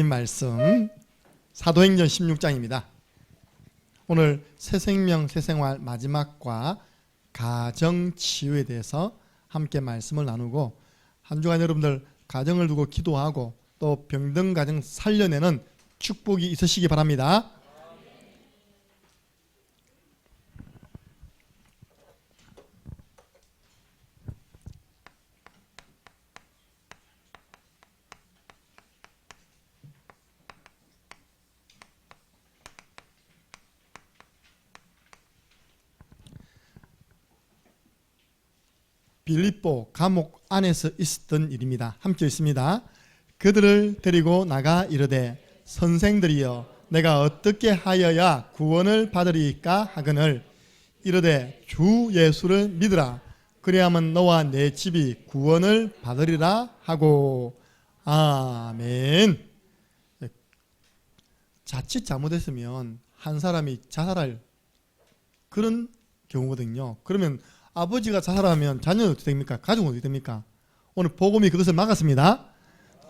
말씀 사도행전 16장입니다. 오늘 새생명 새생활 마지막과 가정치유에 대해서 함께 말씀을 나누고 한 주간 여러분들 가정을 두고 기도하고 또 병든 가정 살려내는 축복이 있으시기 바랍니다. 빌립보 감옥 안에서 있었던 일입니다. 함께 있습니다. 그들을 데리고 나가 이르되 선생들이여 내가 어떻게 하여야 구원을 받으리까 하거늘 이르되 주 예수를 믿으라 그리하면 너와 내 집이 구원을 받으리라 하고 아멘. 자칫 잘못했으면 한 사람이 자살할 그런 경우거든요. 그러면 아버지가 자살하면 자녀는 어떻게 됩니까? 가족은 어떻게 됩니까? 오늘 복음이 그것을 막았습니다.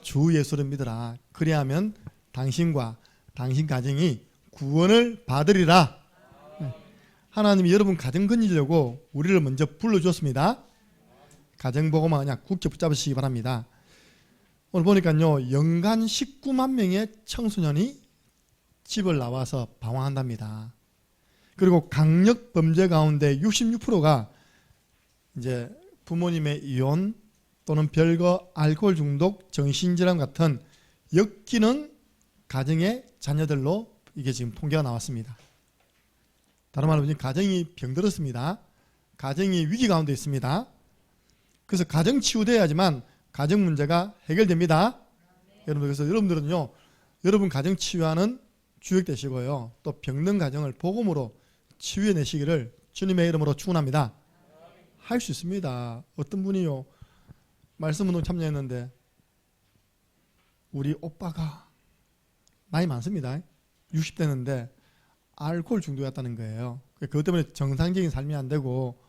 주 예수를 믿으라. 그리하면 당신과 당신 가정이 구원을 받으리라. 하나님이 여러분 가정 건지려고 우리를 먼저 불러주었습니다. 가정 복음만 그냥 굳게 붙잡으시기 바랍니다. 오늘 보니까요, 연간 19만 명의 청소년이 집을 나와서 방황한답니다. 그리고 강력 범죄 가운데 66%가 이제 부모님의 이혼 또는 별거 알코올 중독, 정신질환 같은 엮이는 가정의 자녀들로 이게 지금 통계가 나왔습니다. 다른 말로 가정이 병들었습니다. 가정이 위기 가운데 있습니다. 그래서 가정 치유돼야지만 가정 문제가 해결됩니다. 여러분, 그래서 여러분들은요, 여러분 가정 치유하는 주역 되시고요, 또 병든 가정을 복음으로 치유해내시기를 주님의 이름으로 축원합니다. 할 수 있습니다. 어떤 분이요, 말씀운동 참여했는데 우리 오빠가 나이 많습니다. 60대인데 알코올 중독이었다는 거예요. 그것 때문에 정상적인 삶이 안 되고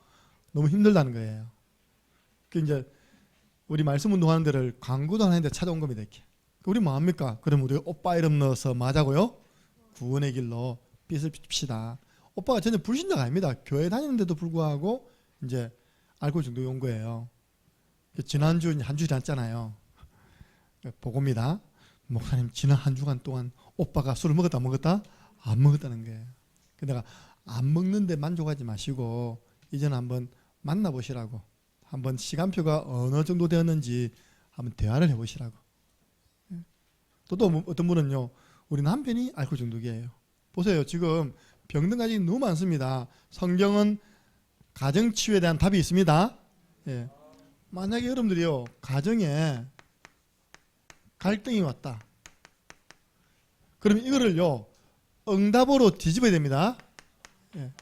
너무 힘들다는 거예요. 그 이제 우리 말씀운동 하는 데를 광고도 안 하는데 찾아온 겁니다. 이렇게. 우리 뭐 합니까? 그럼 우리 오빠 이름 넣어서 맞자고요? 구원의 길로 빛을 비춥시다. 오빠가 전혀 불신자가 아닙니다. 교회 다니는데도 불구하고 이제 알코올 중독이 온 거예요. 지난주 한 주 지났잖아요. 보고입니다. 목사님, 지난 한 주간 동안 오빠가 술을 먹었다 안 먹었다? 안 먹었다는 거예요. 내가 안 먹는데 만족하지 마시고 이제는 한번 만나보시라고, 한번 시간표가 어느 정도 되었는지 한번 대화를 해보시라고. 또 어떤 분은요, 우리 남편이 알코올 중독이에요. 보세요, 지금 병든 가정이 너무 많습니다. 성경은 가정치유에 대한 답이 있습니다. 예. 만약에 여러분들이요, 가정에 갈등이 왔다. 그럼 이거를요, 응답으로 뒤집어야 됩니다. 예.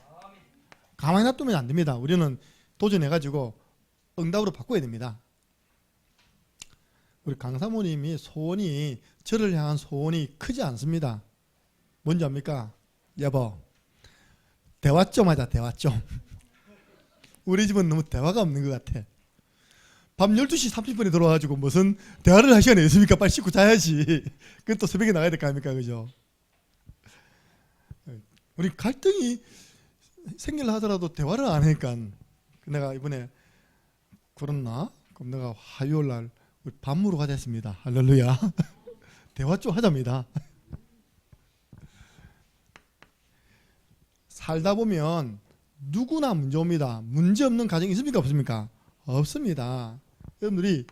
가만히 놔두면 안 됩니다. 우리는 도전해가지고 응답으로 바꿔야 됩니다. 우리 강사모님이 소원이, 저를 향한 소원이 크지 않습니다. 뭔지 압니까? 여보, 대화 좀 하자, 대화 좀. 우리 집은 너무 대화가 없는 것 같아. 밤 12시 30분에 들어와가지고 무슨 대화를 할 시간이 있습니까? 빨리 씻고 자야지. 그건 또 새벽에 나가야 될 거 아닙니까? 그죠? 우리 갈등이 생길라 하더라도 대화를 안 하니까, 내가 이번에 그렇나? 그럼 내가 화요일 날 우리 밥 먹으러 가자 했습니다. 할렐루야. 대화 좀 하자입니다. 살다 보면 누구나 문제 옵니다. 문제 없는 가정이 있습니까? 없습니까? 없습니다. 여러분들이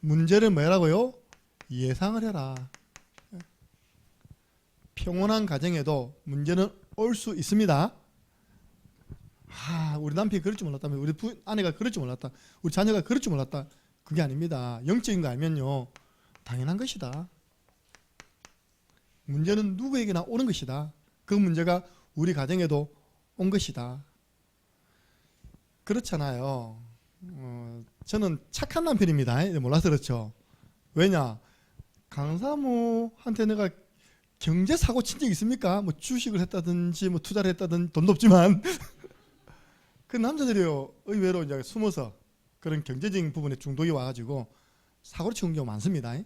문제를 뭐라고요? 예상을 해라. 평온한 가정에도 문제는 올 수 있습니다. 우리 남편이 그럴 줄 몰랐다, 우리 아내가 그럴 줄 몰랐다, 우리 자녀가 그럴 줄 몰랐다. 그게 아닙니다. 영적인 거 알면요, 당연한 것이다. 문제는 누구에게나 오는 것이다. 그 문제가 우리 가정에도 온 것이다. 그렇잖아요. 저는 착한 남편입니다. 몰라서 그렇죠. 왜냐, 강사모한테 내가 경제 사고 친 적 있습니까? 뭐 주식을 했다든지 뭐 투자를 했다든지, 돈도 없지만 그 남자들이요, 의외로 이제 숨어서 그런 경제적인 부분에 중독이 와가지고 사고를 치는 경우가 많습니다. 예.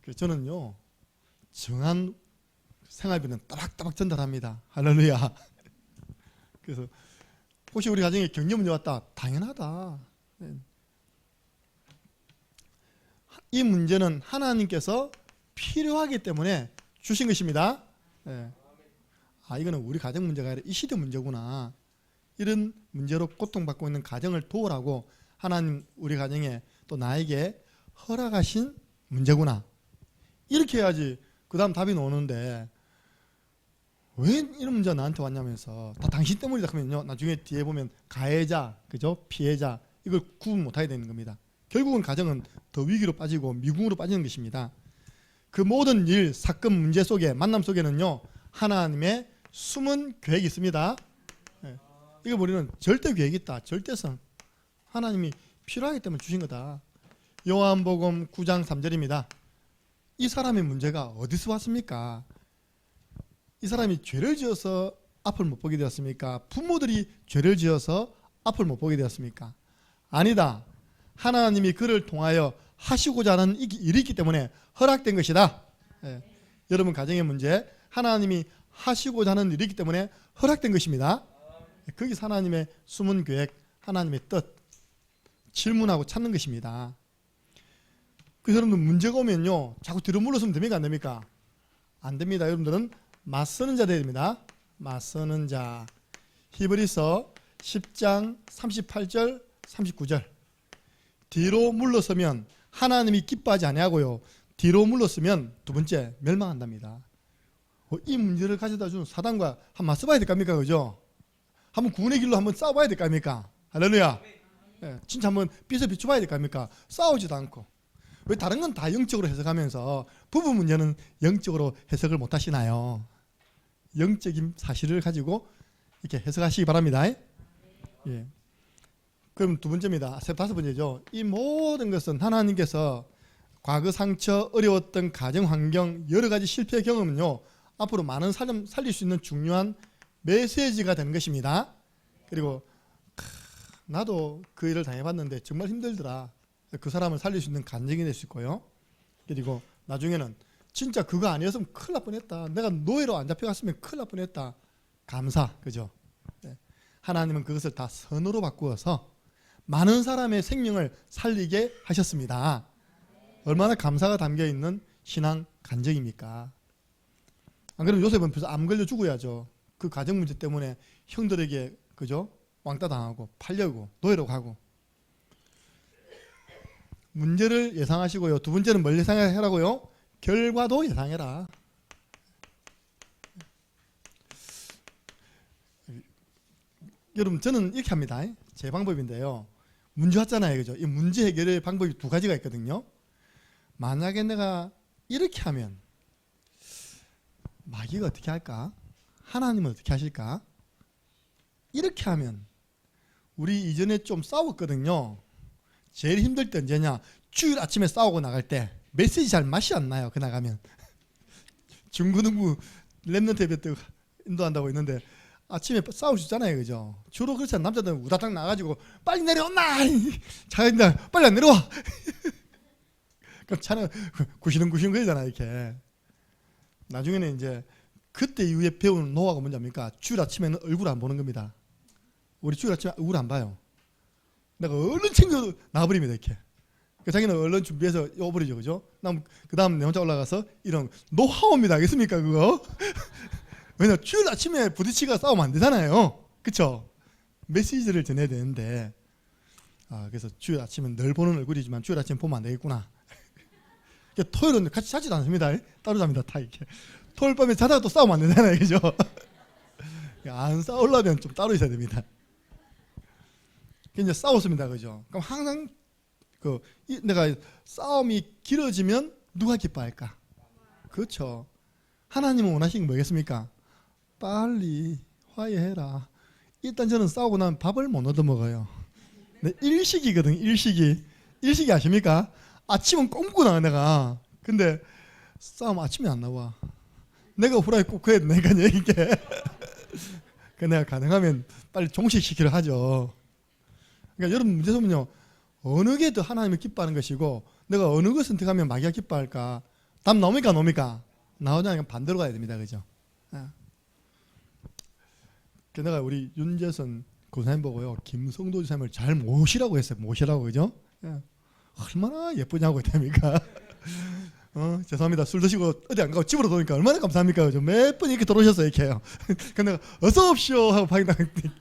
그래서 저는요 정한 생활비는 따박따박 전달합니다. 할렐루야. 그래서 혹시 우리 가정에 경제 문제 왔다, 당연하다. 이 문제는 하나님께서 필요하기 때문에 주신 것입니다. 아, 이거는 우리 가정 문제가 아니라 이 시대 문제구나. 이런 문제로 고통받고 있는 가정을 도우라고 하나님 우리 가정에 또 나에게 허락하신 문제구나. 이렇게 해야지 그 다음 답이 나오는데 왜 이런 문제가 나한테 왔냐면서 다 당신 때문이다 하면요, 나중에 뒤에 보면 가해자, 그죠? 피해자, 이걸 구분 못하게 되는 겁니다. 결국은 가정은 더 위기로 빠지고 미궁으로 빠지는 것입니다. 그 모든 일, 사건, 문제 속에, 만남 속에는요 하나님의 숨은 계획이 있습니다. 이거 우리는 절대 계획이 있다. 절대성. 하나님이 필요하기 때문에 주신 거다. 요한복음 9장 3절입니다. 이 사람의 문제가 어디서 왔습니까? 이 사람이 죄를 지어서 앞을 못 보게 되었습니까? 부모들이 죄를 지어서 앞을 못 보게 되었습니까? 아니다. 하나님이 그를 통하여 하시고자 하는 일이 있기 때문에 허락된 것이다. 여러분 가정의 문제, 하나님이 하시고자 하는 일이 있기 때문에 허락된 것입니다. 거기서 하나님의 숨은 계획, 하나님의 뜻 질문하고 찾는 것입니다. 그래서 여러분들 문제가 오면요 자꾸 뒤로 물러서면 됩니까? 안 됩니까? 안 됩니다. 여러분들은 맞서는 자 되어야 됩니다. 맞서는 자. 히브리서 10장 38절 39절. 뒤로 물러서면 하나님이 기뻐하지 아니하고요, 뒤로 물러서면 두 번째 멸망한답니다. 이 문제를 가져다 준 사단과 한번 맞서봐야 될까 합니까? 그죠? 한번 구원의 길로 한번 싸워봐야 될까 합니까? 할렐루야. 진짜 한번 삐서 비춰봐야 될까 합니까? 싸우지도 않고. 왜 다른 건 다 영적으로 해석하면서 부부 문제는 영적으로 해석을 못 하시나요? 영적인 사실을 가지고 이렇게 해석하시기 바랍니다. 예. 그럼 두 번째입니다. 다섯 번째죠. 이 모든 것은 하나님께서 과거 상처, 어려웠던 가정 환경, 여러 가지 실패 경험은요 앞으로 많은 사람 살릴 수 있는 중요한 메시지가 되는 것입니다. 그리고 나도 그 일을 당해봤는데 정말 힘들더라. 그 사람을 살릴 수 있는 간증이 될 수 있고요. 그리고 나중에는 진짜 그거 아니었으면 큰일 날 뻔했다. 내가 노예로 안 잡혀갔으면 큰일 날 뻔했다. 감사, 그죠? 하나님은 그것을 다 선으로 바꾸어서 많은 사람의 생명을 살리게 하셨습니다. 얼마나 감사가 담겨있는 신앙 간증입니까? 안 그러면 요셉은 벌써 암 걸려 죽어야죠. 그 가정 문제 때문에 형들에게, 그죠? 왕따 당하고 팔려고 노예로 가고. 문제를 예상하시고요. 두 번째는 뭘 예상하라고요? 결과도 예상해라. 여러분 저는 이렇게 합니다. 제 방법인데요. 문제 왔잖아요. 그죠? 이 문제 해결의 방법이 두 가지가 있거든요. 만약에 내가 이렇게 하면 마귀가 어떻게 할까? 하나님은 어떻게 하실까? 이렇게 하면 우리 이전에 좀 싸웠거든요. 제일 힘들 때 언제냐? 주일 아침에 싸우고 나갈 때 메시지 잘 맛이 안 나요. 그 나가면 중고등부 랩런트 예배 때 인도한다고 했는데 아침에 싸우시잖아요. 그죠? 주로 그렇지 않은 남자들은 우다닥 나가지고 빨리 내려온나! 자기들 빨리 안 내려와! 그럼 차는 구시렁구시렁 거리잖아 이렇게. 나중에는 이제 그때 이후에 배우는 노하우가 뭔지 압니까? 주일 아침에는 얼굴 안 보는 겁니다. 우리 주일 아침에 얼굴 안 봐요. 내가 얼른 챙겨 나와버립니다 이렇게. 그러니까 자기는 얼른 준비해서 오버리죠, 그죠? 그 다음 내 혼자 올라가서 이런 노하우입니다. 알겠습니까 그거? 왜냐 주일 아침에 부딪히가 싸우면 안 되잖아요. 그쵸? 메시지를 전해야 되는데 그래서 주일 아침은 늘 보는 얼굴이지만 주일 아침 보면 안 되겠구나. 그러니까 토요일은 같이 자지도 않습니다. 따로 잡니다. 다 이렇게. 토요일 밤에 자다가 또 싸우면 안 되잖아요. 그죠? 안 싸우려면 좀 따로 있어야 됩니다. 이제 싸웠습니다. 그죠? 그럼 항상 내가 싸움이 길어지면 누가 기뻐할까? 그렇죠. 하나님은 원하시는 게 뭐겠습니까? 빨리 화해해라. 일단 저는 싸우고 나면 밥을 못 얻어 먹어요. 네, 일식이거든. 일식이 아십니까? 아침은 꼭 먹고 나가 내가. 근데 싸움 아침에 안 나와. 내가 후라이 꼭 해야 되니까 이게. 그 내가 가능하면 빨리 종식시키려 하죠. 그러니까 여러분 문제 보면요, 어느 게 더 하나님을 기뻐하는 것이고 내가 어느 걸 선택하면 마귀가 기뻐할까? 답 나옵니까 안 나옵니까? 나오냐면 반대로 가야 됩니다. 그죠? 내가 우리 윤재선 고사님 보고요, 김성도 지사님을 잘 모시라고 했어요. 모시라고. 그죠? 얼마나 예쁘냐고 했답니까? 죄송합니다. 술 드시고 어디 안 가고 집으로 들어오니까 얼마나 감사합니까? 그죠? 몇 번 이렇게 들어오셨어요. 이렇게요. 근데 내가 어서 오십시오 하고 방에 나갔더니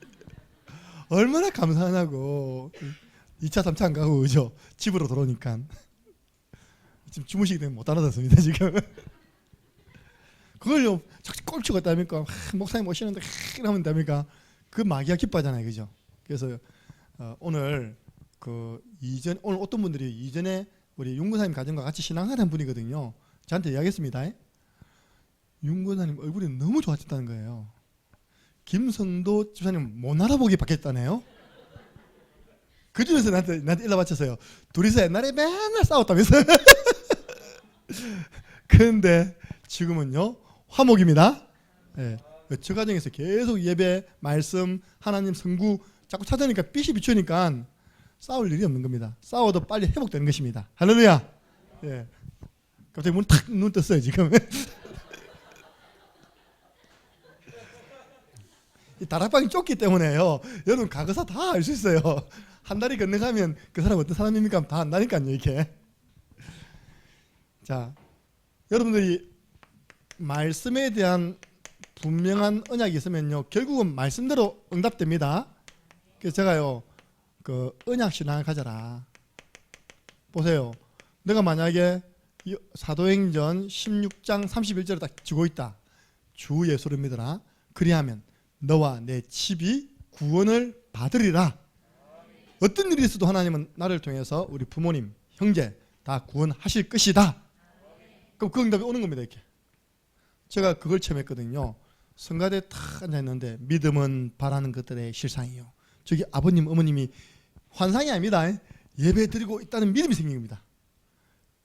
얼마나 감사하냐고. 2차 3차 안 가고 그죠? 집으로 들어오니까 지금 주무시기 때문에 못 알아듣습니다. 지금 그걸요 꼴치고 있다니까. 목사님 오시는데 이러면 됩니까? 그 마귀가 기뻐하잖아요. 그죠? 그래서 오늘 오늘 어떤 분들이 이전에 우리 윤권사님 가정과 같이 신앙하는 분이거든요. 저한테 이야기했습니다. 윤권사님 얼굴이 너무 좋아졌다는 거예요. 김성도 집사님 못 알아보게 바뀌었다네요. 그 중에서 나한테 일러 바쳤어요. 둘이서 옛날에 맨날 싸웠다면서요. 그런데 지금은요 화목입니다. 네. 저 가정에서 계속 예배, 말씀, 하나님 성구 자꾸 찾으니까 빛이 비추니까 싸울 일이 없는 겁니다. 싸워도 빨리 회복되는 것입니다. 할렐루야. 예. 갑자기 눈 떴어요 지금. 이 다락방이 좁기 때문에요. 여러분 가거사 다 알 수 있어요. 한 다리 건너가면 그 사람 어떤 사람입니까? 다 안다니까요 이렇게. 자, 여러분들이 말씀에 대한 분명한 언약이 있으면요 결국은 말씀대로 응답됩니다. 그래서 제가요 그 언약 신앙을 가져라. 보세요. 내가 만약에 사도행전 16장 31절을 딱 쥐고 있다. 주 예수를 믿어라. 그리하면 너와 내 집이 구원을 받으리라. 어떤 일이 있어도 하나님은 나를 통해서 우리 부모님, 형제 다 구원하실 것이다. 그럼 그 응답이 오는 겁니다. 이렇게. 제가 그걸 처음 했거든요. 성가대에 탁 앉아있는데 믿음은 바라는 것들의 실상이요. 저기 아버님, 어머님이 환상이 아닙니다. 예배 드리고 있다는 믿음이 생긴 겁니다.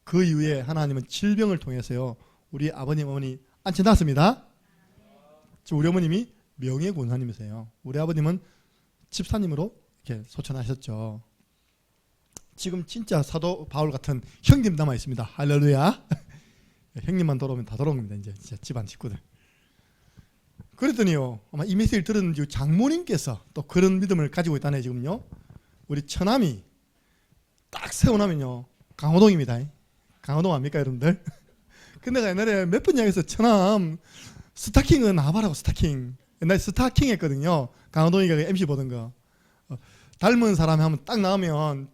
그 이후에 하나님은 질병을 통해서요 우리 아버님, 어머니 앉혀놨습니다. 우리 어머님이 명예권사님이세요. 우리 아버님은 집사님으로 이렇게 소천하셨죠. 지금 진짜 사도 바울 같은 형님 남아 있습니다. 할렐루야. 형님만 돌아오면 다 돌아온 겁니다. 이제 진짜 집안 식구들. 그랬더니요 아마 이 메시지를 들었는지 장모님께서 또 그런 믿음을 가지고 있다네. 지금요 우리 처남이 딱 세워나면요 강호동입니다. 강호동 압니까 여러분들? 근데 내가 옛날에 몇 번 이야기해서 처남 스타킹은 나와봐라고. 스타킹 옛날에 스타킹 했거든요. 강호동이가 MC 보던 거. 닮은 사람이 하면 딱 나오면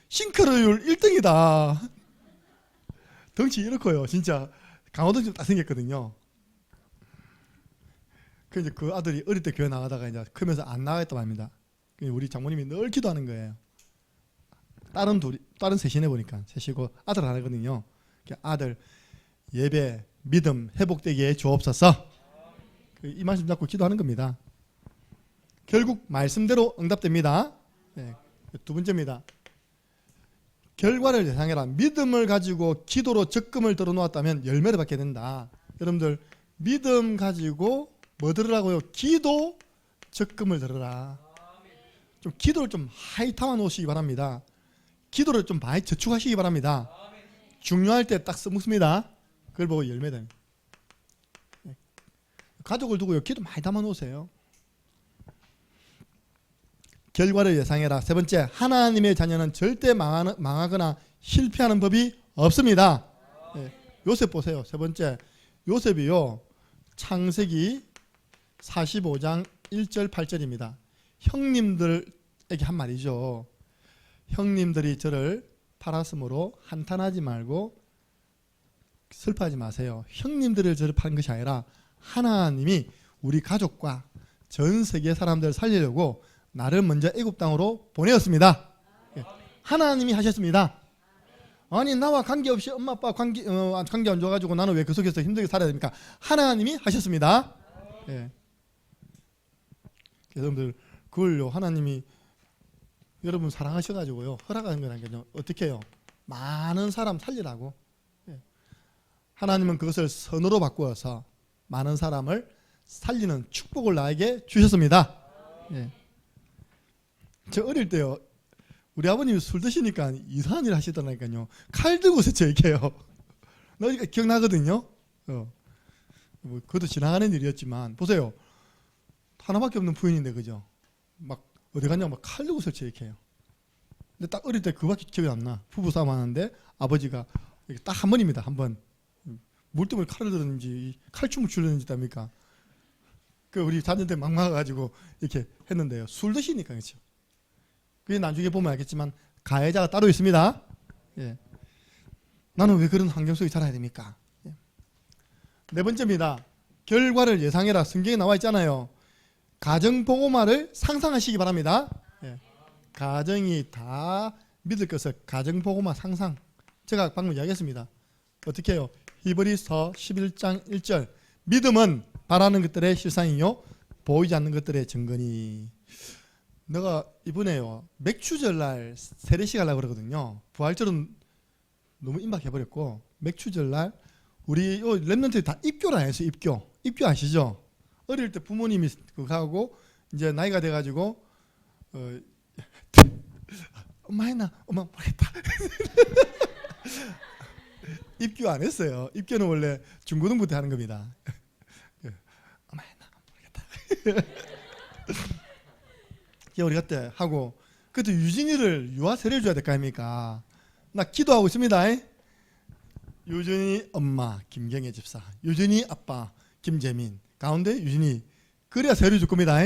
싱크로율 1등이다. 덩치 이렇고요. 진짜 강호동 좀 딱 생겼거든요. 그래서 그 아들이 어릴 때 교회 나가다가 이제 크면서 안 나가겠다고 합니다. 우리 장모님이 늘 기도하는 거예요. 딸은 셋이네 보니까 셋이고 아들 하나거든요. 아들 예배 믿음 회복되게 주옵소서. 이 말씀 잡고 기도하는 겁니다. 결국 말씀대로 응답됩니다. 네, 두 번째입니다. 결과를 예상해라. 믿음을 가지고 기도로 적금을 들어놓았다면 열매를 받게 된다. 여러분들 믿음 가지고 뭐 들으라고요? 기도 적금을 들으라. 좀 기도를 좀 하이타만 놓으시기 바랍니다. 기도를 좀 많이 저축하시기 바랍니다. 중요할 때 딱 써먹습니다. 그걸 보고 열매됩니다. 가족을 두고요 기도 많이 담아 놓으세요. 결과를 예상해라. 세 번째, 하나님의 자녀는 절대 망하거나 실패하는 법이 없습니다. 요셉 보세요. 세 번째, 요셉이요 창세기 45장 1절 8절입니다. 형님들에게 한 말이죠. 형님들이 저를 팔았으므로 한탄하지 말고 슬퍼하지 마세요. 형님들을 저를 판 것이 아니라 하나님이 우리 가족과 전 세계 사람들을 살리려고 나를 먼저 애굽 땅으로 보내었습니다. 하나님이 하셨습니다. 아니 나와 관계없이 엄마 아빠 관계 안 좋아가지고 나는 왜 그 속에서 힘들게 살아야 됩니까? 하나님이 하셨습니다. 예. 여러분들 그걸요 하나님이 여러분 사랑하셔가지고요 허락하는 거라니까요. 어떻게 해요? 많은 사람 살리라고. 예. 하나님은 그것을 선으로 바꾸어서 많은 사람을 살리는 축복을 나에게 주셨습니다. 예. 저 어릴 때요 우리 아버님이 술 드시니까 이상한 일 하시더라니까요. 칼 들고 세쳐 이렇게요. 너희가 기억나거든요. 뭐 그것도 지나가는 일이었지만 보세요. 하나밖에 없는 부인인데 그죠? 막 어디 갔냐 막 칼 들고 설치 이렇게 해요. 근데 딱 어릴 때 그밖에 기억이 안 나. 부부 싸움 하는데 아버지가 딱 한 번입니다. 한 번. 뭘 때문에 칼을 들었는지 칼춤을 추려는지 답니까? 그 우리 자녀들 막 막아가지고 이렇게 했는데요. 술 드시니까 그렇죠. 그게 나중에 보면 알겠지만 가해자가 따로 있습니다. 예. 나는 왜 그런 환경 속에 자라야 됩니까? 예. 네 번째입니다. 결과를 예상해라. 성경에 나와 있잖아요. 가정보고마를 상상하시기 바랍니다. 예. 가정이 다 믿을 것을 가정보고마 상상. 제가 방금 이야기했습니다. 어떻게 해요? 히브리서 11장 1절 믿음은 바라는 것들의 실상이요 보이지 않는 것들의 증거니. 내가 이번에요 맥추절날 세례식 하려고 그러거든요. 부활절은 너무 임박해버렸고 맥추절날 우리 랩런트들이 다 입교를 안 했어요. 입교 아시죠? 어릴 때 부모님이 그거 하고 이제 나이가 돼가지고 엄마 했나? 엄마 모르겠다. 입교 안 했어요. 입교는 원래 중고등부 때 하는 겁니다. 엄마 했나? 모르겠다. 우리 그때 하고 그때 유진이를 유아 세례를 줘야 될 거 아닙니까? 나 기도하고 있습니다. 유진이 엄마 김경애 집사, 유진이 아빠 김재민, 가운데 유진이. 그래야 세례 줄 겁니다.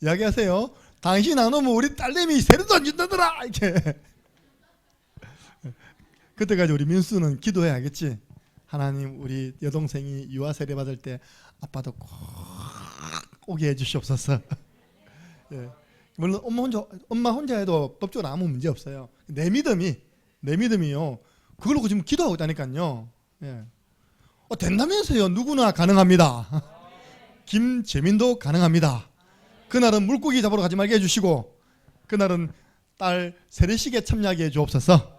이야기하세요. 당신 안 오면 우리 딸내미 세례도 안 준다더라. 이렇게. 그때까지 우리 민수는 기도해야겠지. 하나님 우리 여동생이 유아 세례 받을 때 아빠도 꼭 오게 해주시옵소서. 예. 물론 엄마 혼자 해도 법적으로 아무 문제 없어요. 내 믿음이요. 그걸로 지금 기도하고 있다니까요. 예. 된다면서요. 누구나 가능합니다. 김재민도 가능합니다. 그날은 물고기 잡으러 가지 말게 해주시고 그날은 딸 세례식에 참여하게 해주옵소서.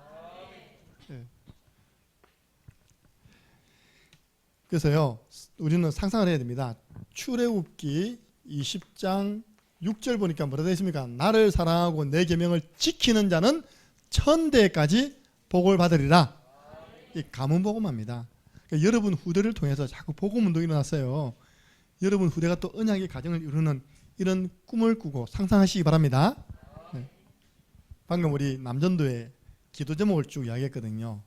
예. 그래서요 우리는 상상을 해야 됩니다. 출애굽기 20장 6절 보니까 뭐라 되어 있습니까? 나를 사랑하고 내 계명을 지키는 자는 천대까지 복을 받으리라. 이 가문복음합니다. 그러니까 여러분 후대를 통해서 자꾸 복음운동이 일어났어요. 여러분 후대가 또 언약의 가정을 이루는 이런 꿈을 꾸고 상상하시기 바랍니다. 네. 방금 우리 남전도의 기도 제목을 쭉 이야기했거든요.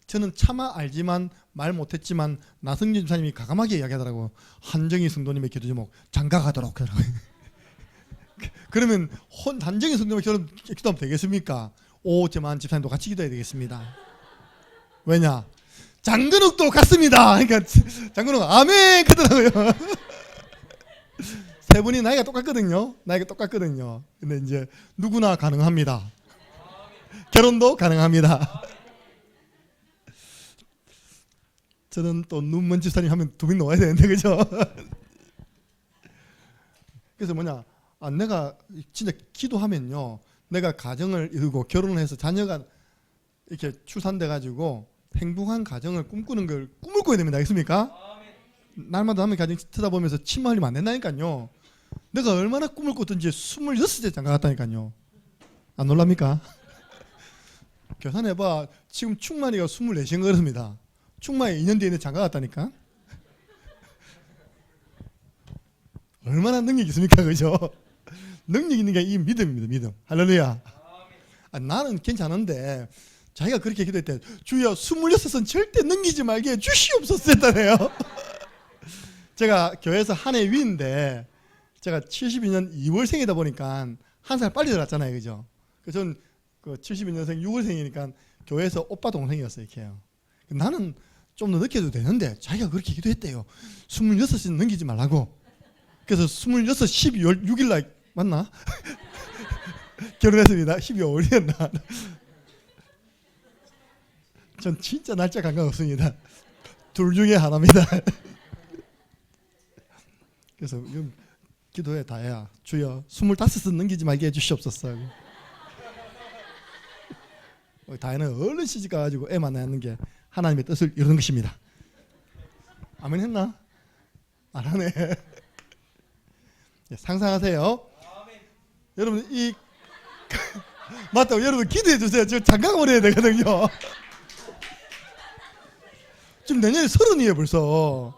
저는 차마 알지만 말 못했지만 나성진 집사님이 가감하게 이야기하더라고요. 한정희 성도님의 기도 제목 장가가도록. 그러면 한정희 성도님의 기도하면 되겠습니까? 오재만 집사님도 같이 기도해야 되겠습니다. 왜냐? 장근욱도 같습니다. 그러니까 장근욱 아멘 그러더라고요. 세 분이 나이가 똑같거든요. 근데 이제 누구나 가능합니다. 결혼도 가능합니다. 저는 또 눈먼 집사님 하면 두 명 놓아야 되는데 그죠? 그래서 뭐냐? 내가 진짜 기도하면요, 내가 가정을 이루고 결혼을 해서 자녀가 이렇게 출산돼 가지고 행복한 가정을 꿈꾸는 걸 꿈을 꿔야 됩니다. 알겠습니까? 날마다 남의 가정 쳐다보면서 침 흘리면 안 된다니까요. 내가 얼마나 꿈을 꿨든지 26째 장가 갔다니까요. 안 놀랍니까? 계산해봐. 지금 충만이가 24시간 걸었습니다. 충만이 2년 뒤에 장가 갔다니까. 얼마나 능력이 있습니까? 그죠? 능력 있는 게 이 믿음입니다. 믿음. 할렐루야. 나는 괜찮은데 자기가 그렇게 기도했대. 주여 26은 절대 넘기지 말게 주시옵소서 했다네요. 제가 교회에서 한 해 위인데 제가 72년 2월생이다 보니까 한 살 빨리 들어왔잖아요. 그죠? 그래서 저는 그 72년생 6월생이니까 교회에서 오빠 동생이었어요. 이렇게요. 나는 좀 더 늦게 해도 되는데 자기가 그렇게 기도했대요. 26은 넘기지 말라고. 그래서 26, 12월 6일 날 맞나? 결혼했습니다. 12월이었나? 전 진짜 날짜 감각 없습니다. 둘 중에 하나입니다. 그래서 기도해 다야. 주여 25은 넘기지 말게 해주시옵소서. 다혜는 얼른 시집 가가지고 애 만나는 게 하나님의 뜻을 이루는 것입니다. 아멘 했나? 안 하네. 상상하세요. 여러분 맞다. 여러분 기도해 주세요. 저 장가 보내야 되거든요. 지금 내년에 30이에요 벌써.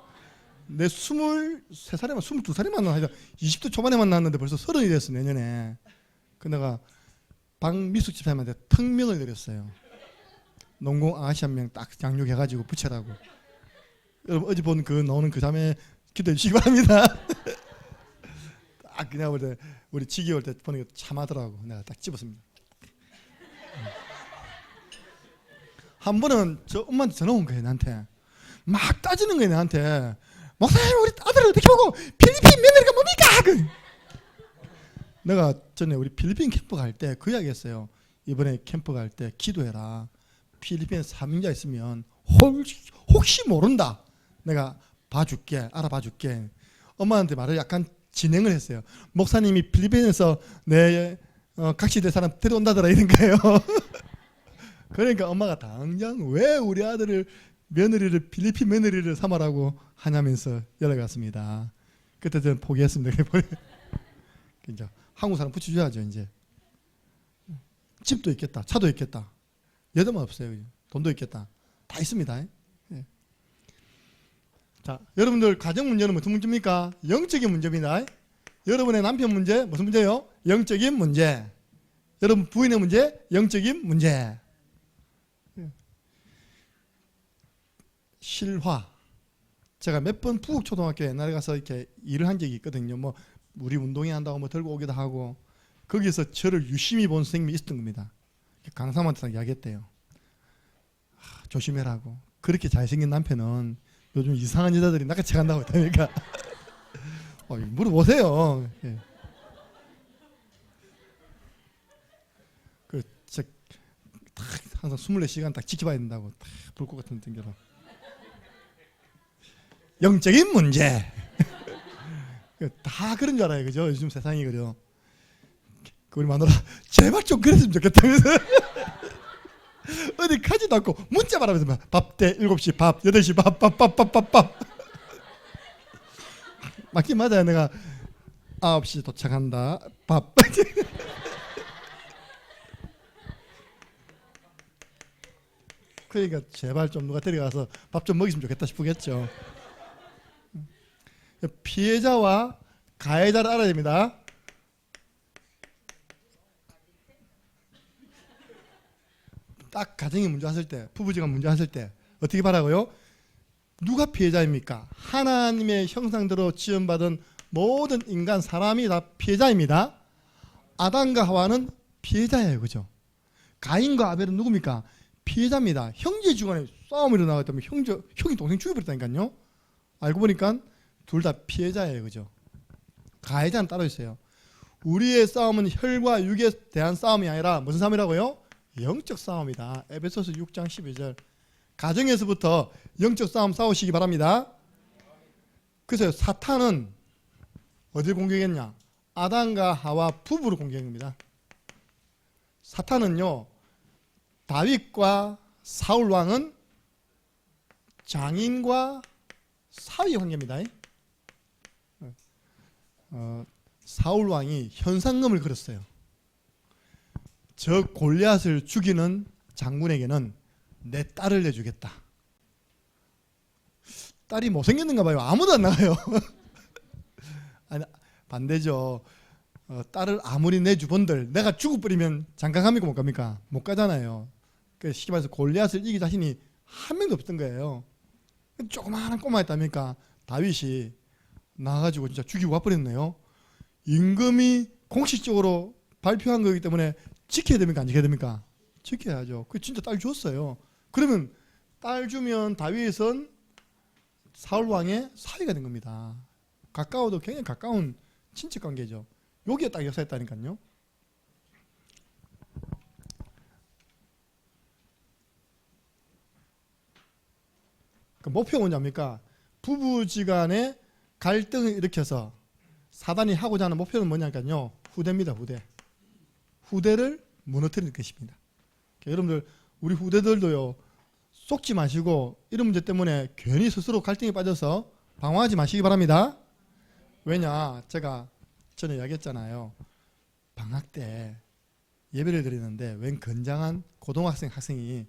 내 23살에만 22살에 만나 20대 초반에 만났는데 벌써 30이 됐어 내년에. 그 내가 박미숙 집사님한테 특명을 내렸어요. 농공 아가씨 한 명 딱 양육해가지고 붙여라고. 여러분 어제 본 그 나오는 그 자매 기도해 주시기 바랍니다. 딱 그냥 우리 지기 올 때 보는 게 참하더라고. 내가 딱 집었습니다. 한 번은 저 엄마한테 전화 온 거예요. 나한테 막 따지는 거예요. 나한테 목사님 우리 아들을 어떻게 보고 필리핀 며느리가 뭡니까? 내가 전에 우리 필리핀 캠프 갈 때 그 이야기 했어요. 이번에 캠프 갈 때 기도해라. 필리핀에 사명자 있으면 혹시 모른다. 내가 봐줄게. 알아봐줄게. 엄마한테 말을 약간 진행을 했어요. 목사님이 필리핀에서 내 각시대 사람 데려온다더라 이런 거예요. 그러니까 엄마가 당장 왜 우리 아들을 며느리를 필리핀 며느리를 삼아라고 하냐면서 연락 왔습니다. 그때 저는 포기했습니다. 이제 한국 사람 붙여줘야죠. 이제 집도 있겠다, 차도 있겠다, 여자만 없어요. 돈도 있겠다, 다 있습니다. 예. 자, 여러분들 가정 문제는 무슨 문제입니까? 영적인 문제입니다. 여러분의 남편 문제 무슨 문제요? 영적인 문제. 여러분 부인의 문제 영적인 문제. 실화. 제가 몇 번 부국초등학교 옛날에 가서 이렇게 일을 한 적이 있거든요. 뭐 우리 운동회 한다고 뭐 들고 오기도 하고 거기서 저를 유심히 본 선생님이 있었던 겁니다. 강사한테 이야기했대요. 조심해라고. 그렇게 잘생긴 남편은 요즘 이상한 여자들이 낚아채 간다고 했다니까. 물어보세요. 예. 항상 24시간 딱 지켜봐야 된다고. 딱 불꽃 같은 땡겨라. 영적인 문제. 다 그런 줄 알아요. 그죠? 요즘 세상이 그래요. 우리 마누라 제발 좀 그랬으면 좋겠다면서. 어디 가지도 않고 문자 바라면서 밥 때 7시 밥 8시 밥 맞긴 맞아요. 내가 9시 도착한다 밥. 그러니까 제발 좀 누가 데려가서 밥 좀 먹이면 좋겠다 싶겠죠. 피해자와 가해자를 알아야 됩니다. 딱 가정이 문제 왔을 때, 부부지간 문제 왔을 때 어떻게 바라고요? 누가 피해자입니까? 하나님의 형상대로 지음받은 모든 인간 사람이 다 피해자입니다. 아담과 하와는 피해자예요. 그죠? 가인과 아벨은 누굽니까? 피해자입니다. 형제지간에 싸움이 일어나기 때문에 형이 동생 죽여버렸다니까요. 알고 보니까 둘 다 피해자예요. 그죠? 가해자는 따로 있어요. 우리의 싸움은 혈과 육에 대한 싸움이 아니라 무슨 싸움이라고요? 영적 싸움이다. 에베소서 6장 12절. 가정에서부터 영적 싸움 싸우시기 바랍니다. 그래서 사탄은 어디를 공격했냐? 아담과 하와 부부를 공격합니다. 사탄은요, 다윗과 사울 왕은 장인과 사위 관계입니다. 사울 왕이 현상금을 걸었어요. 저 골리앗을 죽이는 장군에게는 내 딸을 내주겠다. 딸이 못생겼는가 봐요. 아무도 안 나가요. 아니, 반대죠. 딸을 아무리 내주본들 내가 죽어버리면 장가 갑니까 못 갑니까? 못 가잖아요. 그래서 쉽게 말해서 골리앗을 이길 자신이 한 명도 없던 거예요. 조그마한 꼬마였답니까? 다윗이 나가가지고 진짜 죽이고 와버렸네요. 임금이 공식적으로 발표한 거기 때문에 지켜야 됩니까? 안 지켜야 됩니까? 지켜야죠. 그 진짜 딸 줬어요. 그러면 딸 주면 다윗은 사울 왕의 사위가 된 겁니다. 가까워도 굉장히 가까운 친척 관계죠. 여기에 딱 역사했다니까요. 그 목표가 뭐냐입니까? 부부지간에 갈등을 일으켜서 사단이 하고자 하는 목표는 뭐냐니까요. 후대입니다. 후대를 무너뜨리는 것입니다. 여러분들 우리 후대들도요, 속지 마시고 이런 문제 때문에 괜히 스스로 갈등에 빠져서 방황하지 마시기 바랍니다. 왜냐, 제가 전에 이야기했잖아요. 방학 때 예배를 드리는데 웬 건장한 고등학생이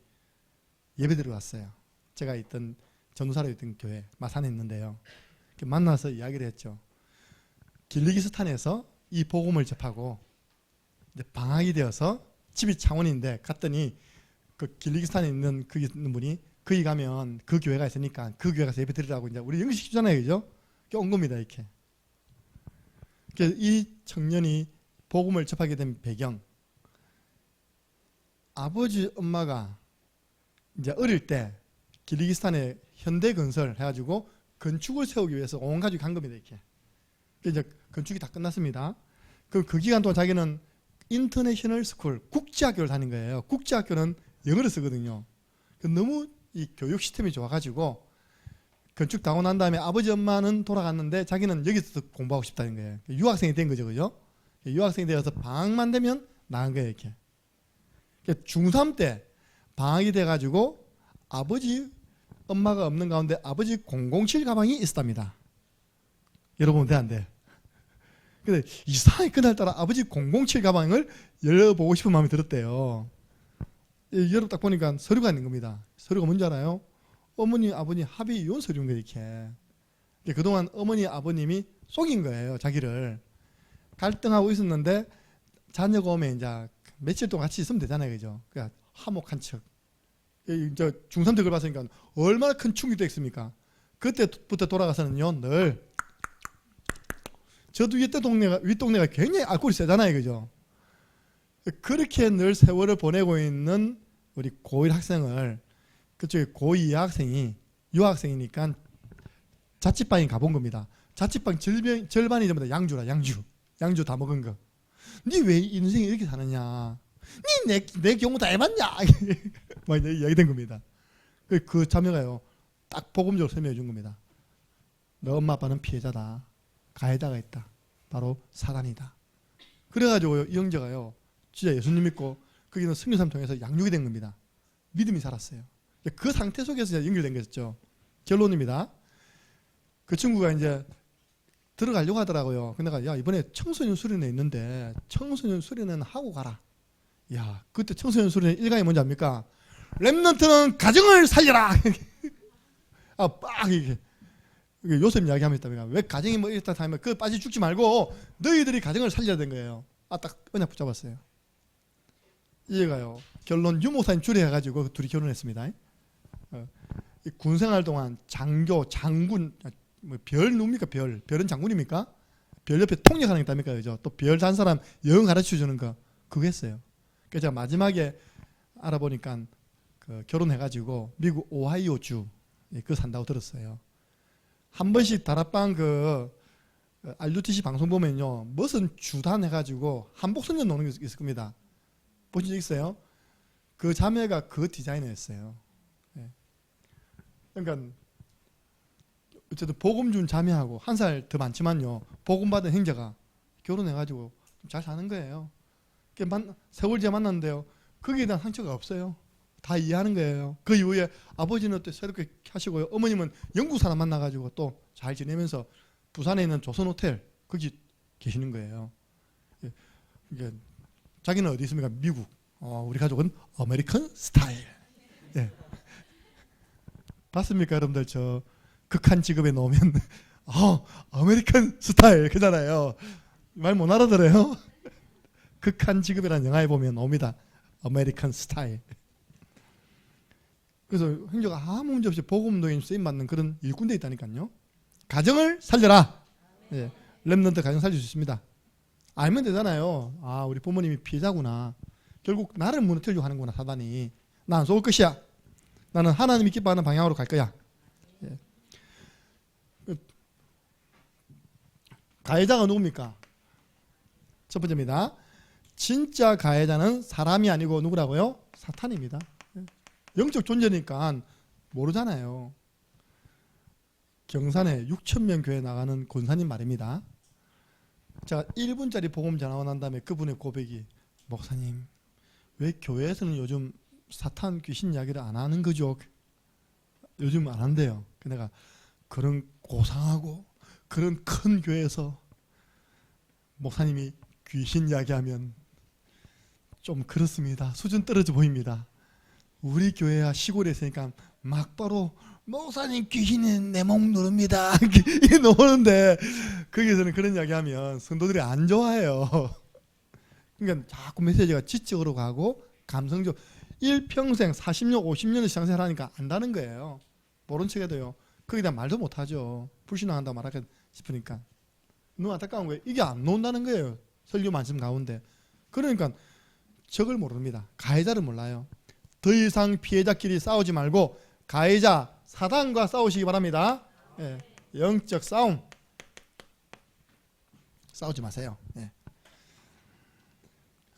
예배 드리러 왔어요. 제가 있던 전도사로 있던 교회 마산에 있는데요. 만나서 이야기를 했죠. 길리기스탄에서 이 복음을 접하고 이제 방학이 되어서 집이 창원인데 갔더니 그 길리기스탄에 있는 거기 있는 분이 거기 가면 그 교회가 있으니까 그 교회 가서 예배 드리라고 이제 우리 연결시키잖아요, 그죠? 온 겁니다, 이렇게. 그래서 이 청년이 복음을 접하게 된 배경, 아버지 엄마가 이제 어릴 때 길리기스탄에 현대건설 해가지고 건축을 세우기 위해서 온 가족이 간 겁니다, 이렇게. 이제 건축이 다 끝났습니다. 그 기간 동안 자기는 인터내셔널 스쿨, 국제학교를 다닌 거예요. 국제학교는 영어를 쓰거든요. 너무 이 교육 시스템이 좋아가지고 건축 다 하고 난 다음에 아버지 엄마는 돌아갔는데 자기는 여기서 공부하고 싶다는 거예요. 유학생이 된 거죠, 그죠? 유학생이 되어서 방학만 되면 나간 거예요, 이렇게. 중3 때 방학이 돼가지고 아버지 엄마가 없는 가운데 아버지 007 가방이 있었답니다. 열어보면 돼, 안 돼? 근데 이상하게 그날따라 아버지 007 가방을 열어보고 싶은 마음이 들었대요. 열어 딱 보니까 서류가 있는 겁니다. 서류가 뭔지 알아요? 어머니 아버님 합의 이혼 서류인 거예요, 이렇게. 그동안 어머니 아버님이 속인 거예요, 자기를. 갈등하고 있었는데 자녀가 오면 이제 며칠 동안 같이 있으면 되잖아요, 그죠? 그러니까 화목한 척. 이제 중3 때 그걸 봤으니까 얼마나 큰 충격이 됐습니까? 그때부터 돌아가서는요, 늘 저도 윗동네가 굉장히 알코올이 세잖아요, 그죠? 그렇게 늘 세월을 보내고 있는 우리 고1 학생을 그쪽에 고2 여학생이 유학생이니까 자취방에 가본 겁니다. 자취방 절반이 전부 다 양주라, 양주 다 먹은 거. 니 왜 인생이 이렇게 사느냐? 니 내 경우 다 해봤냐? 막 이야기 된 겁니다. 그 자매가요, 딱 복음적으로 설명해 준 겁니다. 너 엄마 아빠는 피해자다. 가해자가 있다. 바로 사단이다. 그래가지고 이 형제가요, 진짜 예수님 믿고 거기는 선교사님 통해서 양육이 된 겁니다. 믿음이 살았어요. 그 상태 속에서 연결된 거였죠. 결론입니다. 그 친구가 이제 들어가려고 하더라고요. 근데 내가 야, 이번에 청소년 수련회 있는데 청소년 수련회는 하고 가라. 야, 그때 청소년 수련회 일강이 뭔지 압니까? 렘넌트는 가정을 살려라. 아, 빡 이게 요셉 이야기하면 있답니다. 왜 가정이 뭐 이렇다 하면 그 빠지 죽지 말고 너희들이 가정을 살려야 된 거예요. 아, 딱 언약 붙잡았어요. 이해가요. 결론 유목사님 주례해가지고 둘이 결혼했습니다. 군생활 동안 장교, 장군, 뭐 별 누굽니까? 별은 장군입니까? 별 옆에 통역하는 게 있답니까? 그죠? 또 별 단 사람 영어 가르쳐 주는 거 그거 했어요. 그래서 제가 마지막에 알아보니까 그 결혼해가지고 미국 오하이오주 그 산다고 들었어요. 한 번씩 다락방 그 RUTC 방송 보면요, 무슨 주단 해가지고 한복선전 노는 게 있을 겁니다. 보신 적 있어요? 그 자매가 그 디자이너였어요. 그러니까 어쨌든 복음 준 자매하고 한 살 더 많지만요, 복음 받은 형제가 결혼해가지고 좀 잘 사는 거예요. 세월째 만났는데요, 거기에 대한 상처가 없어요. 다 이해하는 거예요. 그 이후에 아버지는 또 새롭게 하시고요, 어머님은 영국 사람 만나가지고 또 잘 지내면서 부산에 있는 조선호텔 거기 계시는 거예요. 이게 자기는 어디 있습니까? 미국. 우리 가족은 아메리칸 스타일. 예. 봤습니까, 여러분들? 저 극한 직업에 넣으면 아메리칸 스타일 그잖아요. 말 못 알아들어요? 극한 직업이라는 영화에 보면 옵니다. 아메리칸 스타일. 그래서 형제가 아무 문제 없이 복음도에 쓰임받는 그런 일꾼데 있다니까요. 가정을 살려라. 예. 렘넌트 가정 살릴 수 있습니다. 알면 되잖아요. 아, 우리 부모님이 피해자구나. 결국 나를 무너뜨리려고 하는구나, 사단이. 나 안 속을 것이야. 나는 하나님이 기뻐하는 방향으로 갈 거야. 예. 가해자가 누굽니까? 첫 번째입니다. 진짜 가해자는 사람이 아니고 누구라고요? 사탄입니다. 영적 존재니까 모르잖아요. 경산에 6,000명 교회 나가는 권사님 말입니다. 제가 1분짜리 복음 전하고 난 다음에 그분의 고백이, 목사님 왜 교회에서는 요즘 사탄 귀신 이야기를 안 하는 거죠? 요즘 안 한대요. 내가 그런 고상하고 그런 큰 교회에서 목사님이 귀신 이야기하면 좀 그렇습니다. 수준 떨어져 보입니다. 우리 교회야 시골에 있으니까 막바로 목사님 귀신이 내 몸 누릅니다. 이게 나오는데 거기서는 그런 이야기하면 성도들이 안 좋아해요. 그러니까 자꾸 메시지가 지적으로 가고 감성적 일평생 40년 50년을 신앙생활 하니까 안다는 거예요. 모른 척해도요. 거기다 말도 못하죠. 불신앙한다 말할까 싶으니까. 너무 안타까운 거예요. 이게 안 나온다는 거예요. 설교 말씀 가운데. 그러니까 적을 모릅니다. 가해자를 몰라요. 더 이상 피해자끼리 싸우지 말고 가해자 사단과 싸우시기 바랍니다. 예, 영적 싸움 싸우지 마세요. 예.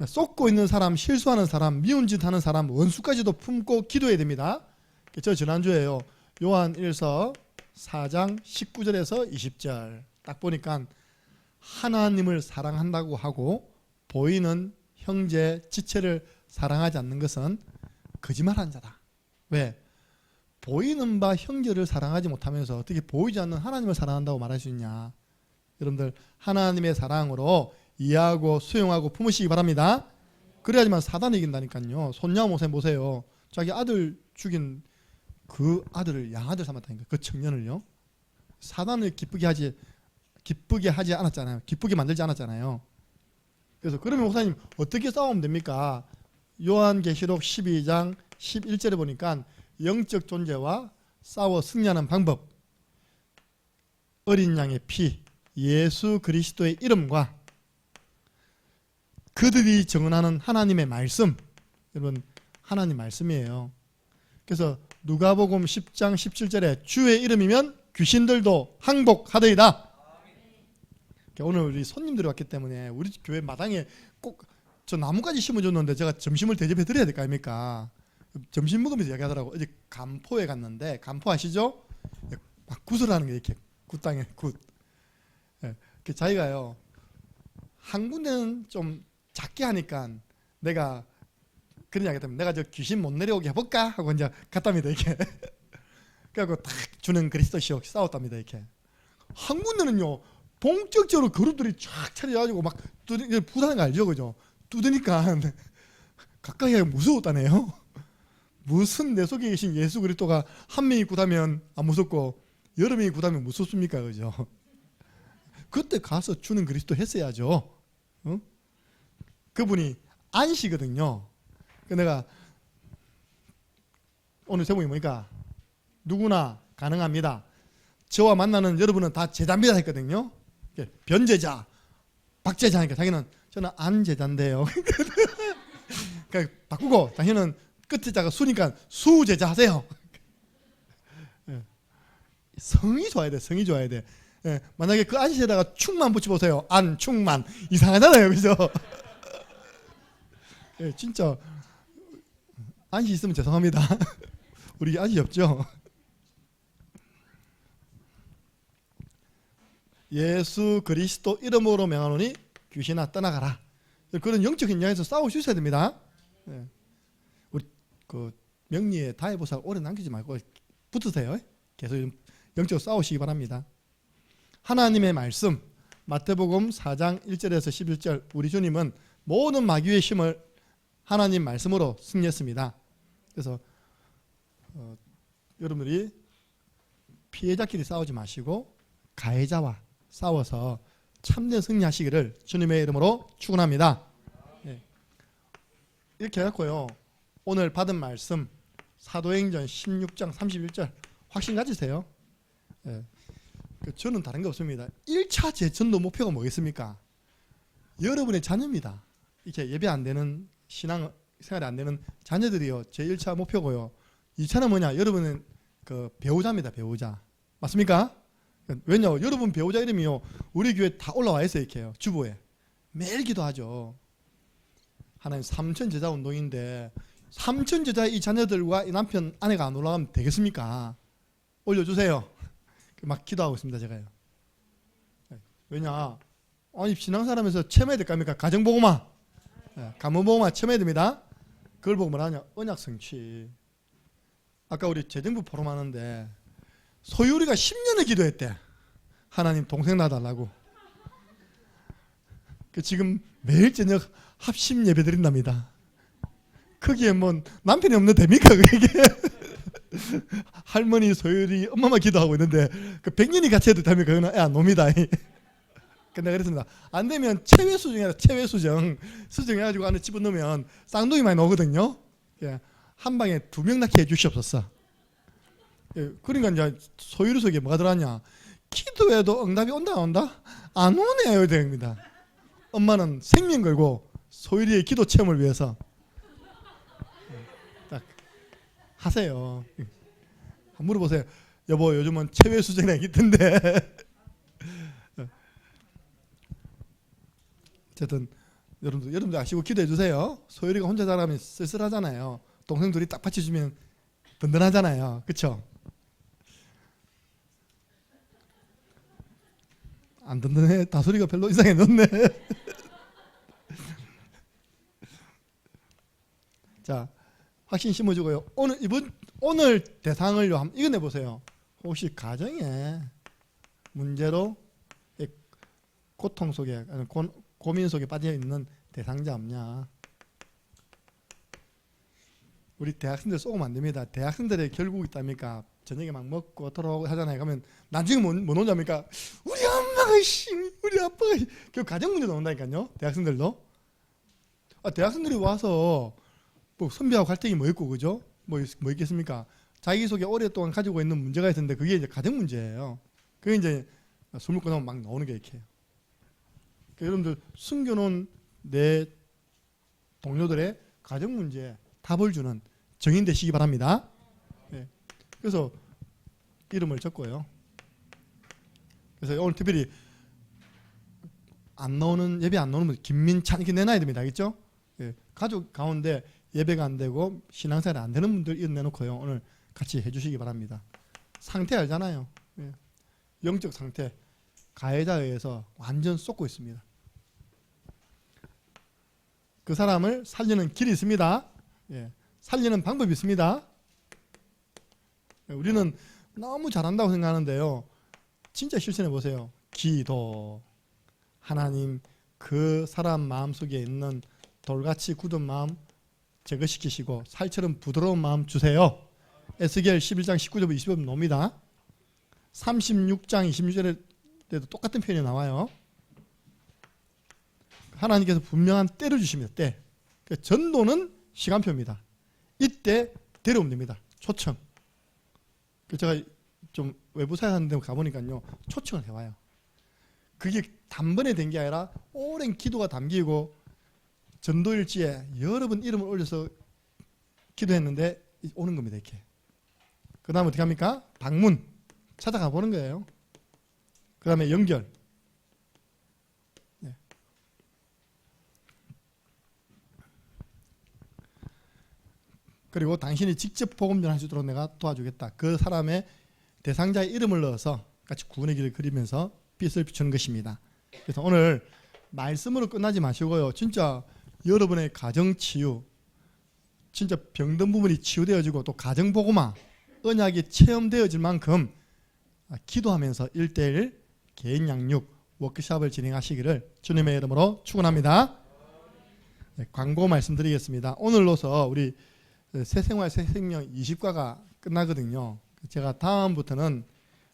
쏟고 있는 사람, 실수하는 사람, 미운 짓 하는 사람, 원수까지도 품고 기도해야 됩니다. 저 지난주에요. 요한 1서 4장 19절에서 20절 딱 보니까 하나님을 사랑한다고 하고 보이는 형제 지체를 사랑하지 않는 것은 거짓말하는 자다. 왜? 보이는 바 형제를 사랑하지 못하면서 어떻게 보이지 않는 하나님을 사랑한다고 말할 수 있냐. 여러분들 하나님의 사랑으로 이해하고 수용하고 품으시기 바랍니다. 그래야지만 사단이 이긴다니까요. 손녀 모세 보세요. 자기 아들 죽인 그 아들을 양아들 삼았다니까. 그 청년을요. 사단을 기쁘게 하지 않았잖아요. 기쁘게 만들지 않았잖아요. 그래서 그러면 목사님 어떻게 싸우면 됩니까? 요한계시록 12장 11절에 보니까 영적 존재와 싸워 승리하는 방법, 어린 양의 피, 예수 그리스도의 이름과 그들이 정언하는 하나님의 말씀. 여러분 하나님 말씀이에요. 그래서 누가복음 10장 17절에 주의 이름이면 귀신들도 항복하더이다. 오늘 우리 손님들이 왔기 때문에 우리 교회 마당에 꼭 저 나무까지 심어줬는데 제가 점심을 대접해 드려야 될 거 아닙니까? 점심 먹으면서 이야기하더라고. 어제 간포에 갔는데, 간포 아시죠? 막 굿을 하는 게 이렇게 굿땅에 굿. 자기가요 한 군데는 좀 작게 하니까 내가 그런 이야기 때문에 내가 저 귀신 못 내려오게 해볼까 하고 이제 갔답니다. 이렇게 그래갖고 탁 주는 그리스도시오 싸웠답니다. 이렇게 한 군데는요 본격적으로 그룹들이 쫙 차려가지고 막 부산인 거 알죠, 그죠? 뚜드니까 가까이 하기 무서웠다네요. 무슨 내 속에 계신 예수 그리스도가 한 명이 굿하면 안 무섭고 여러 명이 굿하면 무섭습니까, 그죠? 그때 가서 주는 그리스도 했어야죠. 어? 그분이 안시거든요. 내가 오늘 제목이 뭐니까 누구나 가능합니다. 저와 만나는 여러분은 다 제자입니다 했거든요. 변제자, 박제자니까 자기는 저는 안제자인데요. 그러니까 바꾸고 당신은 끝에 자가 수니까 수제자 하세요. 성이 좋아야 돼. 성이 좋아야 돼. 만약에 그 안시에다가 충만 붙여보세요. 안, 충만. 이상하잖아요. 그죠? 진짜 안시 있으면 죄송합니다. 우리 안시 없죠? 예수 그리스도 이름으로 명하노니 귀신아 떠나가라. 그런 영적인 이야기에서 싸울 수 있어야 됩니다. 우리 그 명리에 다해보살 오래 남기지 말고 붙으세요. 계속 영적으로 싸우시기 바랍니다. 하나님의 말씀 마태복음 4장 1절에서 11절 우리 주님은 모든 마귀의 힘을 하나님 말씀으로 승리했습니다. 그래서 여러분들이 피해자끼리 싸우지 마시고 가해자와 싸워서 참된 승리하시기를 주님의 이름으로 축원합니다. 이렇게 해갖고요 오늘 받은 말씀 사도행전 16장 31절 확신 가지세요. 저는 다른 게 없습니다. 1차 제 전도 목표가 뭐겠습니까? 여러분의 자녀입니다. 이렇게 예배 안 되는 신앙 생활이 안 되는 자녀들이요 제 1차 목표고요. 2차는 뭐냐? 여러분은 그 배우자입니다. 배우자. 맞습니까? 왜냐? 여러분 배우자 이름이요 우리 교회 다 올라와 있어요. 이렇게요. 주보에 매일 기도하죠. 하나님 삼천 제자 운동인데 삼천 제자 이 자녀들과 이 남편 아내가 안 올라가면 되겠습니까? 올려주세요. 막 기도하고 있습니다. 제가요. 왜냐? 아니 신앙사람에서 체험해야 될 거 아닙니까? 가정보고마 가문보고마 체험해야 됩니다. 그걸 보고 뭐라 하냐? 언약 성취. 아까 우리 재정부 포럼 하는데 소율이가 10년을 기도했대. 하나님 동생 낳아달라고. 지금 매일 저녁 합심 예배 드린답니다. 거기에 뭐 남편이 없는 됩니까? 그게 할머니 소율이 엄마만 기도하고 있는데 그 100년이 같이 해도 됩니까? 그거는 애 안 놉니다. 근데 그랬습니다. 안 되면 체외 수정이라 체외 수정해가지고 안에 집어넣으면 쌍둥이 많이 나오거든요. 예, 한 방에 2명 낳게 해주시옵소서. 예, 그러니까 이제 소율 속에 뭐가 들어왔냐? 기도해도 응답이 온다 안 온다? 안 오네요 됩니다. 엄마는 생명 걸고 소율이의 기도 체험을 위해서 딱 하세요. 한번 물어보세요. 여보 요즘은 체외 수정이 있던데. 어쨌든 여러분들 아시고 기도해 주세요. 소율이가 혼자 자라면 쓸쓸하잖아요. 동생 둘이 딱 받쳐주면 든든하잖아요. 그렇죠? 안 든든해. 다소리가 별로 이상해졌네. 자, 확신 심어주고요. 오늘 대상을요 한번 이거 내보세요. 혹시 가정에 문제로 고통 속에 고민 속에 빠져 있는 대상자 없냐? 우리 대학생들 쏘면 안 됩니다. 대학생들의 결국이 있답니까? 저녁에 막 먹고 돌아오고 하잖아요. 그러면 나중에 뭐 논답니까? 우리 엄마가 우리 아빠가 결국 가정 문제 나온다니까요. 대학생들도. 대학생들이 와서 뭐 선배하고 갈등이 뭐 있고 그죠? 뭐 있겠습니까? 자기 속에 오랫동안 가지고 있는 문제가 있었는데 그게 이제 가정 문제예요. 그게 이제 술 먹고 나면 막 나오는 게 이렇게. 그러니까 여러분들 숨겨놓은 내 동료들의 가정 문제에 답을 주는 정인 되시기 바랍니다. 네. 그래서 이름을 적고요. 그래서 오늘 특별히 예배 안 나오는 분 김민찬 이렇게 내놔야 됩니다. 알겠죠? 네. 가족 가운데 예배가 안 되고 신앙생활이 안 되는 분들 이름 내놓고요. 오늘 같이 해주시기 바랍니다. 상태 알잖아요. 네. 영적 상태 가해자에 의해서 완전 쏟고 있습니다. 그 사람을 살리는 길이 있습니다. 예, 살리는 방법이 있습니다. 우리는 너무 잘한다고 생각하는데요. 진짜 실천해 보세요. 기도. 하나님 그 사람 마음속에 있는 돌같이 굳은 마음 제거시키시고 살처럼 부드러운 마음 주세요. 에스겔 11장 19절 20절 나옵니다. 36장 26절에도 똑같은 표현이 나와요. 하나님께서 분명한 때를 주십니다. 때. 전도는 시간표입니다. 이때 데려오면 됩니다. 초청. 제가 좀 외부 사역하는 데 가보니까요. 초청을 해와요. 그게 단번에 된 게 아니라 오랜 기도가 담기고 전도일지에 여러 번 이름을 올려서 기도했는데 오는 겁니다. 이렇게. 그 다음에 어떻게 합니까? 방문. 찾아가 보는 거예요. 그 다음에 연결. 네. 그리고 당신이 직접 복음 전할 수 있도록 내가 도와주겠다. 그 사람의 대상자의 이름을 넣어서 같이 구원의 길을 그리면서 빛을 비추는 것입니다. 그래서 오늘 말씀으로 끝나지 마시고요. 진짜 여러분의 가정 치유, 진짜 병든 부분이 치유되어지고 또 가정 복음화, 언약이 체험되어질 만큼 기도하면서 1:1 개인 양육 워크숍을 진행하시기를 주님의 이름으로 축원합니다. 네, 광고 말씀드리겠습니다. 오늘로서 우리 새생활 새생명 20과가 끝나거든요. 제가 다음부터는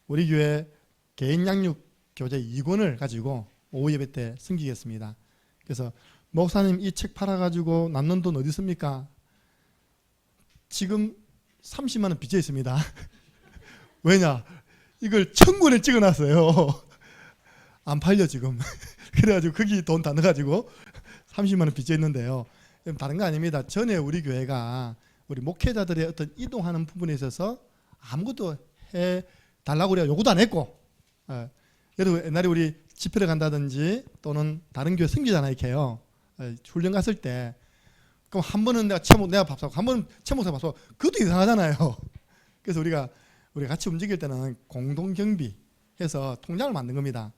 우리 교회 개인 양육 교재 2권을 가지고 오후 예배 때 섬기겠습니다. 그래서 목사님 이 책 팔아가지고 남는 돈 어디 있습니까? 지금 30만 원 빚져 있습니다. 왜냐? 이걸 1000권을 찍어놨어요. 안 팔려 지금. 그래가지고 거기 돈 다 넣어가지고 30만 원 빚져 있는데요. 다른 거 아닙니다. 전에 우리 교회가 우리 목회자들의 어떤 이동하는 부분에 있어서 아무것도 해달라고 그래 요구도 안 했고, 여러분 옛날에 우리 집회를 간다든지 또는 다른 교회 섬기잖아요. 이렇게요. 훈련 갔을 때 그럼 한 번은 내가 밥 사고 한 번은 최 목사 밥 사고 그것도 이상하잖아요. 그래서 우리가 같이 움직일 때는 공동 경비해서 통장을 만든 겁니다.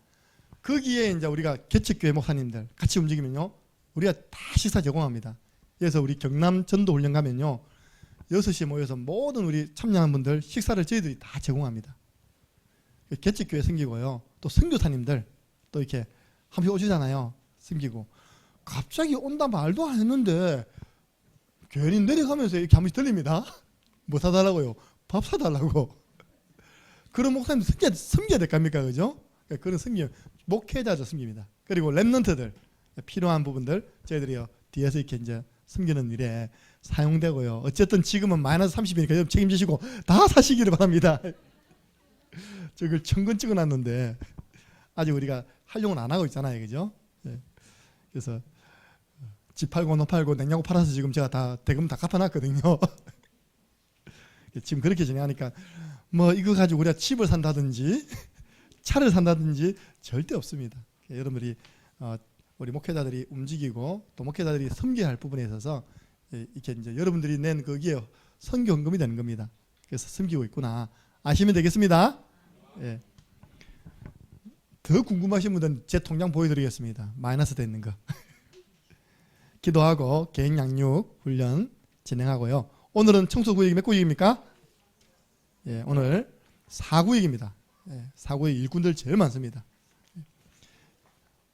거기에 이제 우리가 개척교회 목사님들 같이 움직이면요, 우리가 다 식사 제공합니다. 그래서 우리 경남 전도 훈련 가면요, 6시에 모여서 모든 우리 참여하는 분들 식사를 저희들이 다 제공합니다. 개척교회 생기고요, 또 선교사님들 또 이렇게 한 번 오시잖아요. 생기고 갑자기 온다 말도 안 했는데 교회님 내려가면서 이렇게 한 번씩 들립니다. 뭐 사달라고요? 밥 사달라고. 그런 목사님도 섬겨야 될 겁니까? 그죠? 그런 섬김, 목회자죠, 섬깁니다. 그리고 렘넌트들, 필요한 부분들 저희들이요 뒤에서 이렇게 이제 섬기는 일에 사용되고요. 어쨌든 지금은 마이너스 30이니까 책임지시고 다 사시기를 바랍니다. 저걸 천건 찍어놨는데 아직 우리가 활용을 안 하고 있잖아요, 그죠? 예. 그래서 집 팔고 노 팔고 냉장고 팔아서 지금 제가 다 대금 다 갚아놨거든요. 지금 그렇게 진행하니까 뭐 이거 가지고 우리가 집을 산다든지 차를 산다든지 절대 없습니다. 여러분들이 우리 목회자들이 움직이고 또 목회자들이 섬겨야 할 부분에 있어서 이렇게 이제 여러분들이 낸 거기에 선교 헌금이 되는 겁니다. 그래서 섬기고 있구나 아시면 되겠습니다. 예. 더 궁금하신 분들은 제 통장 보여드리겠습니다. 마이너스 돼 있는 거. 기도하고 개인 양육 훈련 진행하고요. 오늘은 청소구역이 몇 구역입니까? 예, 오늘 4구역입니다. 예, 4구역 일꾼들 제일 많습니다.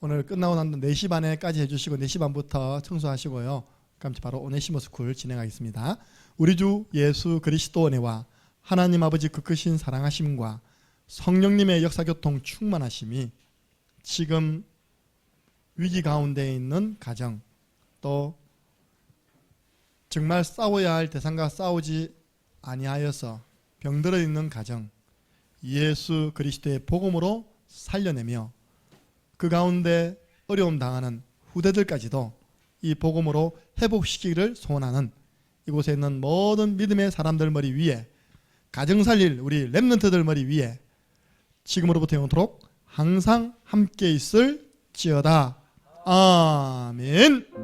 오늘 끝나고 난 4시 반에까지 해주시고 4시 반부터 청소하시고요. 그럼 바로 오네시모 스쿨 진행하겠습니다. 우리 주 예수 그리스도 은혜와 하나님 아버지 그 크신 사랑하심과 성령님의 역사교통 충만하심이 지금 위기 가운데 있는 가정 또 정말 싸워야 할 대상과 싸우지 아니하여서 병들어 있는 가정 예수 그리스도의 복음으로 살려내며 그 가운데 어려움 당하는 후대들까지도 이 복음으로 회복시키기를 소원하는 이곳에 있는 모든 믿음의 사람들 머리 위에 가정 살릴 우리 렘넌트들 머리 위에 지금으로부터 영원토록 항상 함께 있을지어다. 아멘.